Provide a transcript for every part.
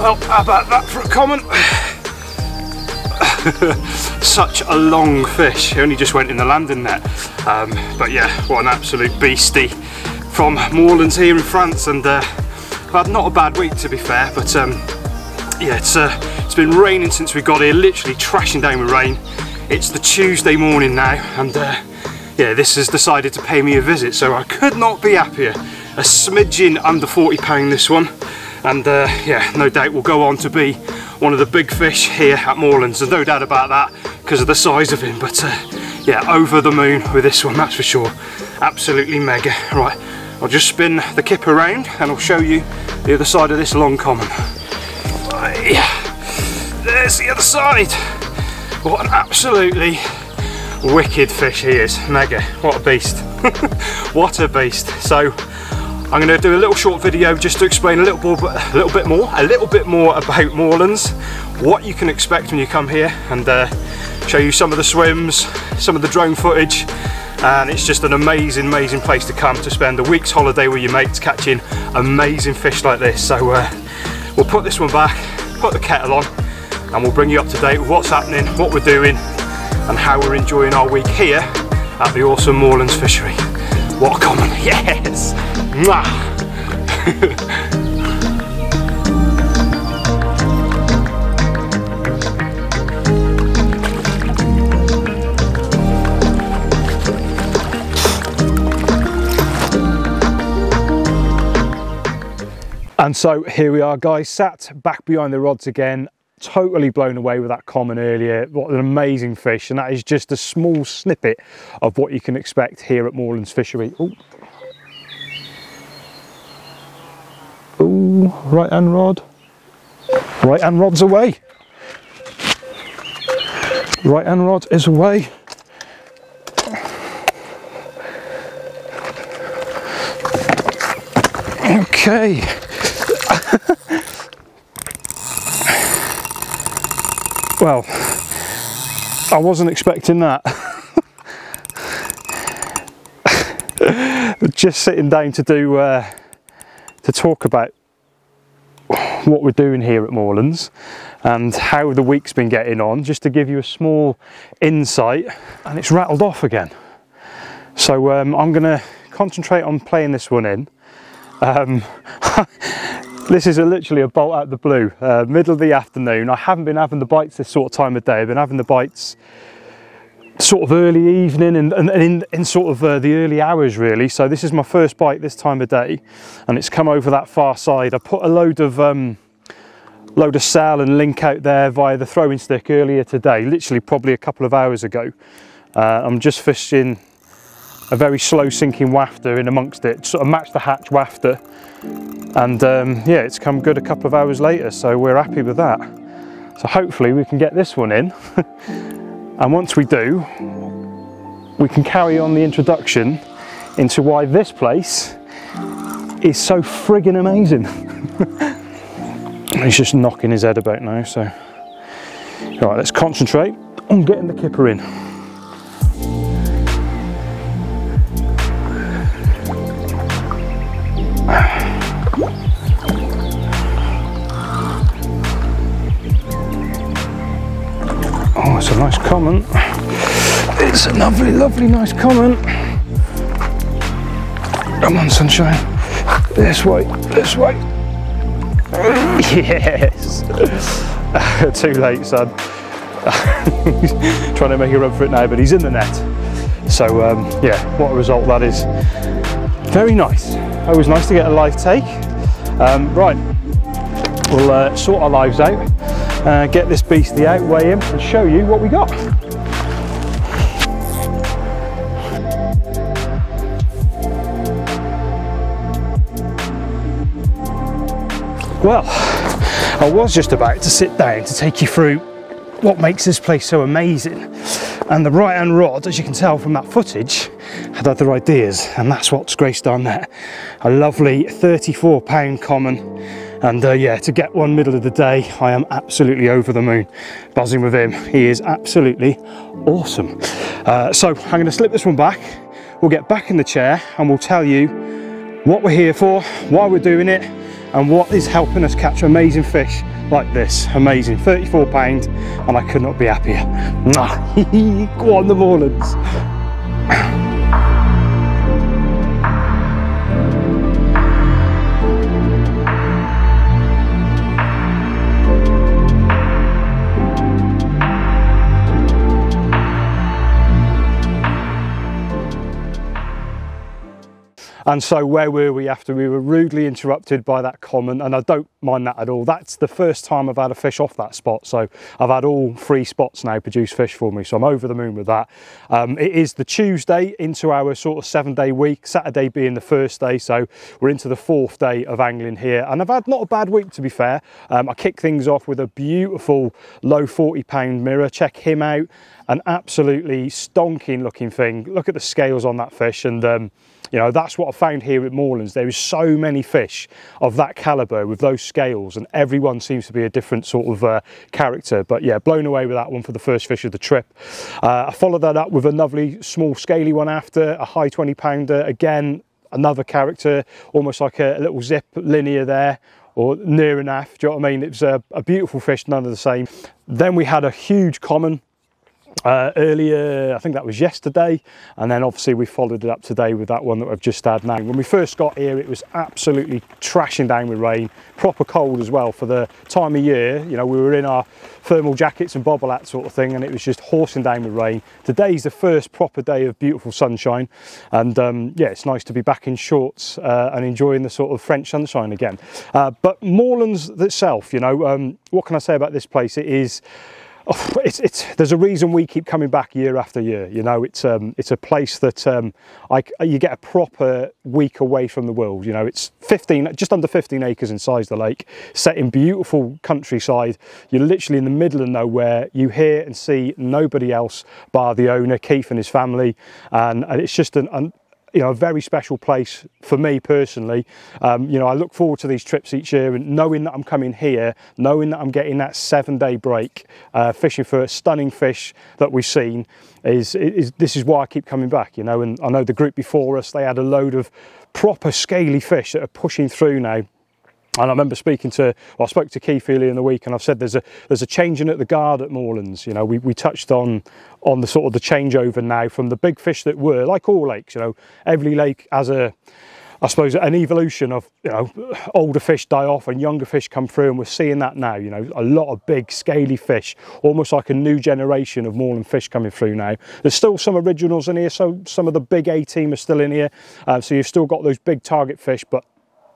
Well, how about that for a comment? Such a long fish. He only just went in the landing net. But yeah, what an absolute beastie from Moorlands here in France. And I've had not a bad week, to be fair, but yeah, it's been raining since we got here, literally trashing down with rain. It's the Tuesday morning now, and yeah, this has decided to pay me a visit, so I could not be happier. A smidgen under £40 this one. And yeah, no doubt will go on to be one of the big fish here at Moorlands. There's no doubt about that because of the size of him. But yeah, over the moon with this one, that's for sure. Absolutely mega. Right, I'll just spin the kip around and I'll show you the other side of this long common. Right, there's the other side. What an absolutely wicked fish he is. Mega. What a beast. What a beast. So I'm going to do a little short video just to explain a little bit more about Moorlands, what you can expect when you come here, and show you some of the swims, some of the drone footage. And it's just an amazing place to come to spend a week's holiday with your mates catching amazing fish like this. So we'll put this one back, put the kettle on, and we'll bring you up to date with what's happening, what we're doing, and how we're enjoying our week here at the awesome Moorlands fishery. What a common, yes! Mwah. And so here we are, guys, sat back behind the rods again, totally blown away with that common earlier. What an amazing fish, and that is just a small snippet of what you can expect here at Moorlands Fishery. Ooh, right hand rod. Right hand rod's away. Right hand rod is away. Okay. Well, I wasn't expecting that. Just sitting down to do to talk about what we're doing here at Moorlands and how the week's been getting on, just to give you a small insight, and it's rattled off again. So I'm going to concentrate on playing this one in. This is literally a bolt out of the blue, middle of the afternoon. I haven't been having the bites this sort of time of day. I've been having the bites sort of early evening and in sort of the early hours really. So this is my first bite this time of day, and it's come over that far side. I put a load of cell and link out there via the throwing stick earlier today, literally probably a couple of hours ago. I'm just fishing a very slow sinking wafter in amongst it, sort of match the hatch wafter, and yeah, it's come good a couple of hours later, so we're happy with that. So hopefully we can get this one in. And once we do, we can carry on the introduction into why this place is so friggin' amazing. He's just knocking his head about now, so. All right, let's concentrate on getting the kipper in. Oh, it's a nice common. It's a lovely, lovely, nice common. Come on, sunshine. This way, this way. Yes. Too late, son. Trying to make a run for it now, but he's in the net. So yeah, what a result that is. Very nice. Always nice to get a live take. Right, we'll sort our lives out, get this beastie out, weigh him and show you what we got. Well, I was just about to sit down to take you through what makes this place so amazing, and the right hand rod, as you can tell from that footage, had other ideas, and that's what's graced our net. A lovely 34-pound common, and yeah, to get one middle of the day, I am absolutely over the moon buzzing with him. He is absolutely awesome. So I'm going to slip this one back, we'll get back in the chair and we'll tell you what we're here for, why we're doing it, and what is helping us catch amazing fish like this. Amazing, 34 pound, and I could not be happier. Go on the Moorlands. And so where were we after we were rudely interrupted by that common? And I don't mind that at all. That's the first time I've had a fish off that spot. So I've had all 3 spots now produce fish for me. So I'm over the moon with that. It is the Tuesday into our sort of 7-day week, Saturday being the first day. So we're into the 4th day of angling here. And I've had not a bad week, to be fair. I kicked things off with a beautiful low 40-pound mirror. Check him out. An absolutely stonking looking thing. Look at the scales on that fish, and you know, that's what I found here at Moorlands. There is so many fish of that calibre with those scales, and everyone seems to be a different sort of character. But yeah, blown away with that one for the first fish of the trip. I followed that up with a lovely small scaly one after, a high 20-pounder. Again, another character, almost like a little zip linear there, or near enough. Do you know what I mean? It was a beautiful fish, none of the same. Then we had a huge common. Earlier, I think that was yesterday, and then obviously we followed it up today with that one that I've just had now. When we first got here, it was absolutely trashing down with rain, proper cold as well for the time of year. You know, we were in our thermal jackets and bobble hat sort of thing, and it was just horsing down with rain. Today's the first proper day of beautiful sunshine, and yeah, it's nice to be back in shorts and enjoying the sort of French sunshine again. But Moorlands itself, you know, what can I say about this place? It is, there's a reason we keep coming back year after year. You know, it's a place that you get a proper week away from the world. You know, it's just under 15 acres in size, the lake, set in beautiful countryside. You're literally in the middle of nowhere. You hear and see nobody else bar the owner, Keith, and his family, and it's just you know, a very special place for me personally. You know, I look forward to these trips each year, and knowing that I'm coming here, knowing that I'm getting that 7-day break, fishing for stunning fish that we've seen, this is why I keep coming back, you know. And I know the group before us, they had a load of proper scaly fish that are pushing through now. And I remember speaking to, well, I spoke to Keith earlier in the week, and I've said there's a changing at the guard at Moorlands. You know, we touched on the sort of the changeover now from the big fish that were, like all lakes, you know, every lake has I suppose, an evolution of, you know, older fish die off and younger fish come through, and we're seeing that now. You know, a lot of big scaly fish, almost like a new generation of moorland fish coming through now. There's still some originals in here, so some of the big A team are still in here, so you've still got those big target fish. But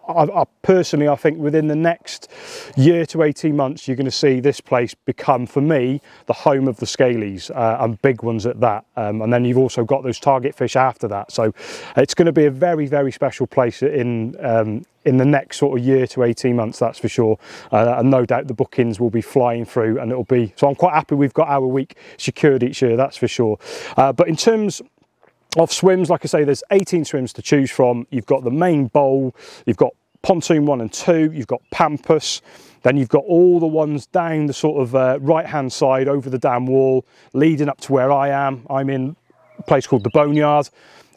I personally, I think within the next year to 18 months, you're going to see this place become, for me, the home of the scalies, and big ones at that. And then you've also got those target fish after that. So it's going to be a very, very special place in the next sort of year to 18 months, that's for sure. And no doubt the bookings will be flying through, and it'll be, so I'm quite happy we've got our week secured each year, that's for sure. But in terms of swims, like I say, there's 18 swims to choose from. You've got the main bowl, you've got pontoon 1 and 2, you've got Pampas, then you've got all the ones down the sort of right hand side over the dam wall leading up to where I am. I'm in a place called the Boneyard.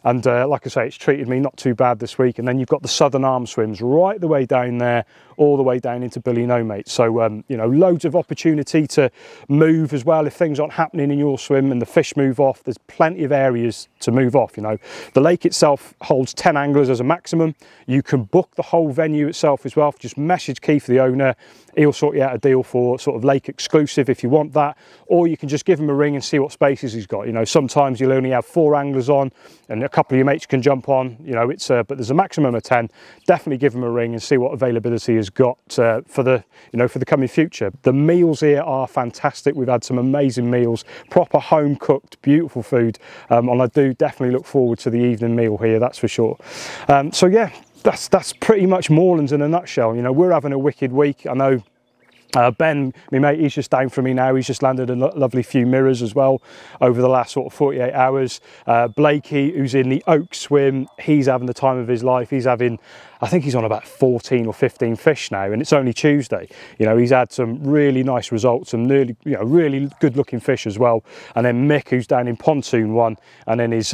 and like I say, it's treated me not too bad this week. And then you've got the southern arm swims right the way down there, all the way down into Billy No Mate. So you know, loads of opportunity to move as well if things aren't happening in your swim and the fish move off. There's plenty of areas to move off. You know, the lake itself holds 10 anglers as a maximum. You can book the whole venue itself as well. Just message Keith, the owner, he'll sort you out a deal for sort of lake exclusive if you want that, or you can just give him a ring and see what spaces he's got. You know, sometimes you'll only have 4 anglers on and a couple of your mates can jump on, you know, it's but there's a maximum of 10. Definitely give him a ring and see what availability has got for the, you know, for the coming future. The meals here are fantastic. We've had some amazing meals, proper home cooked, beautiful food, and I do definitely look forward to the evening meal here, that's for sure. So yeah, that's pretty much Moorlands in a nutshell. You know, we're having a wicked week. I know Ben, my mate, he's just down from me now. He's just landed a lovely few mirrors as well over the last sort of 48 hours. Blakey, who's in the Oak swim, he's having the time of his life. He's having, I think he's on about 14 or 15 fish now, and it's only Tuesday. You know, he's had some really nice results, some really, you know, really good looking fish as well. And then Mick, who's down in Pontoon 1, and then his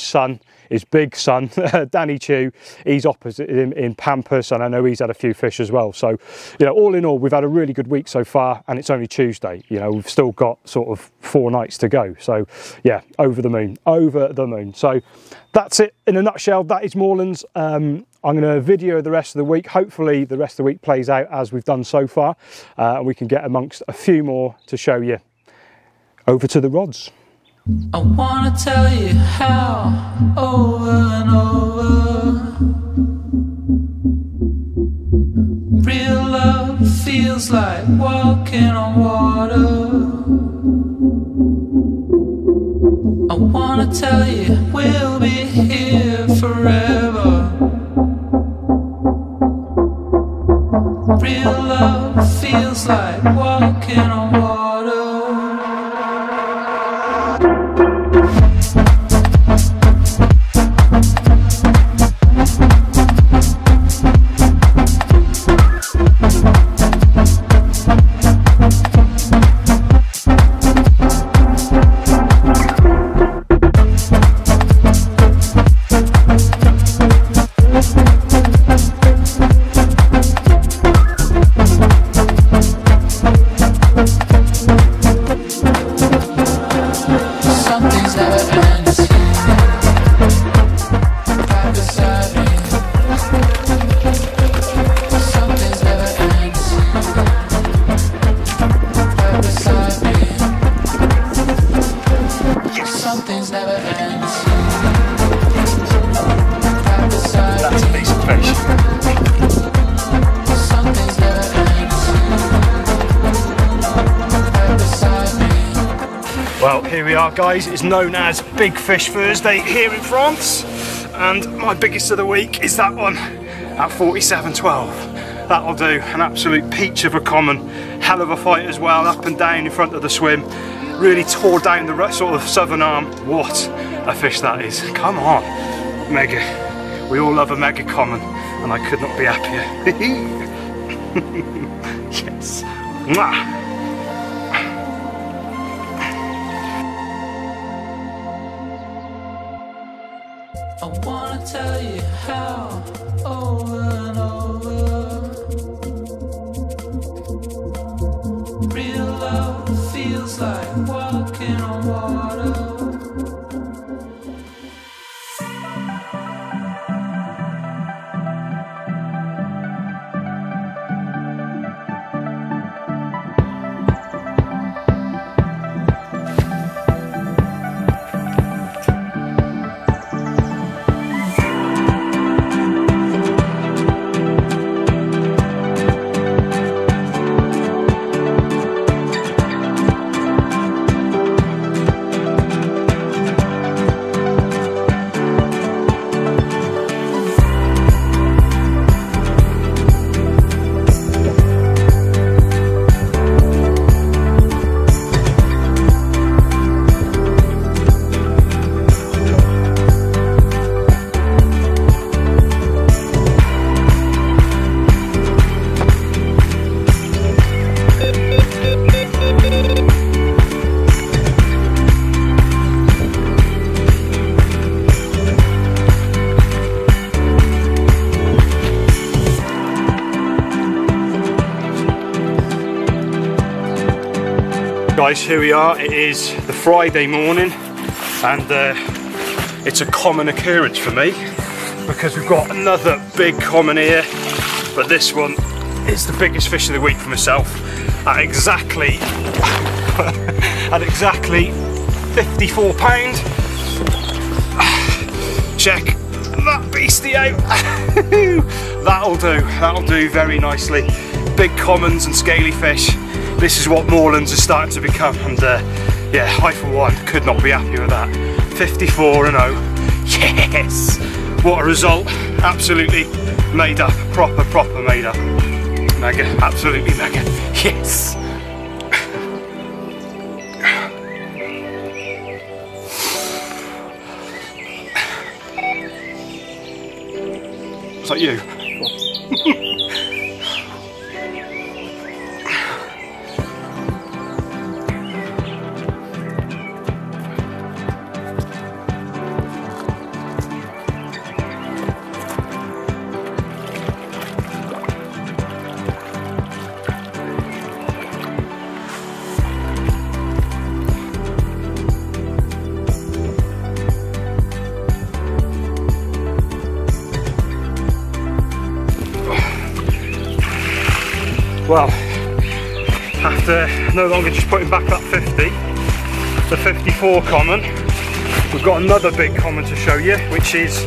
son, his big son, Danny Chew, he's opposite in Pampas, and I know he's had a few fish as well. So, you know, all in all, we've had a really good week so far, and it's only Tuesday. You know, we've still got sort of 4 nights to go. So, yeah, over the moon, over the moon. So that's it in a nutshell. That is Moorlands. I'm going to video the rest of the week. Hopefully the rest of the week plays out as we've done so far, and we can get amongst a few more to show you. Over to the rods. I wanna tell you how over and over real love feels like walking on water. I wanna tell you we'll be here forever. Real love feels like walking on water. Well, here we are, guys. It's known as Big Fish Thursday here in France, and my biggest of the week is that one at 47.12. That'll do. An absolute peach of a common, hell of a fight as well, up and down in front of the swim. Really tore down the sort of southern arm. What a fish that is. Come on, mega. We all love a mega common, and I could not be happier. Yes. Mwah. I wanna tell you how over and over real love feels like walking on water. guys, here we are. It is the Friday morning, and it's a common occurrence for me because we've got another big common here, but this one is the biggest fish of the week for myself at exactly at exactly 54 pound. Check that beastie out. That'll do very nicely. Big commons and scaly fish. This is what moorlands are starting to become, and yeah, I for one could not be happier with that. 54 and 0. Yes! What a result. Absolutely made up. Proper made up. Mega. Absolutely mega. Yes! Is that you? Well, after no longer just putting back that 50, the 54 common, we've got another big common to show you, which is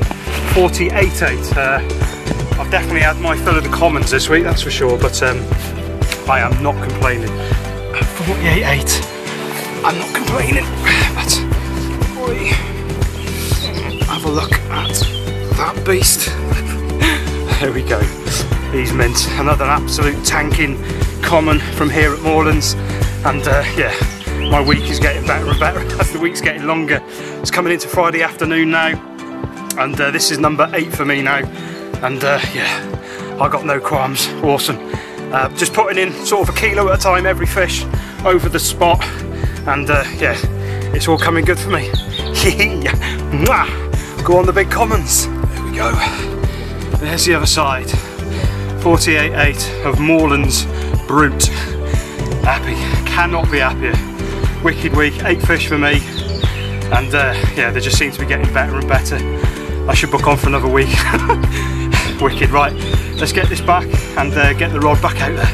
48.8. I've definitely had my fill of the commons this week, that's for sure, but I am not complaining. 48.8, I'm not complaining, but boy, have a look at that beast. There we go. He's mint. Another absolute tanking common from here at Moorlands, and yeah, my week is getting better and better as the week's getting longer. It's coming into Friday afternoon now, and this is number 8 for me now, and yeah, I got no qualms. Awesome. Just putting in sort of a kilo at a time every fish over the spot, and yeah, it's all coming good for me. Go on the big commons. There we go. There's the other side. 48.8 of Moorlands Brute. Happy, cannot be happier. Wicked week, 8 fish for me, and yeah, they just seem to be getting better and better. I should book on for another week. Wicked. Right, let's get this back and get the rod back out there.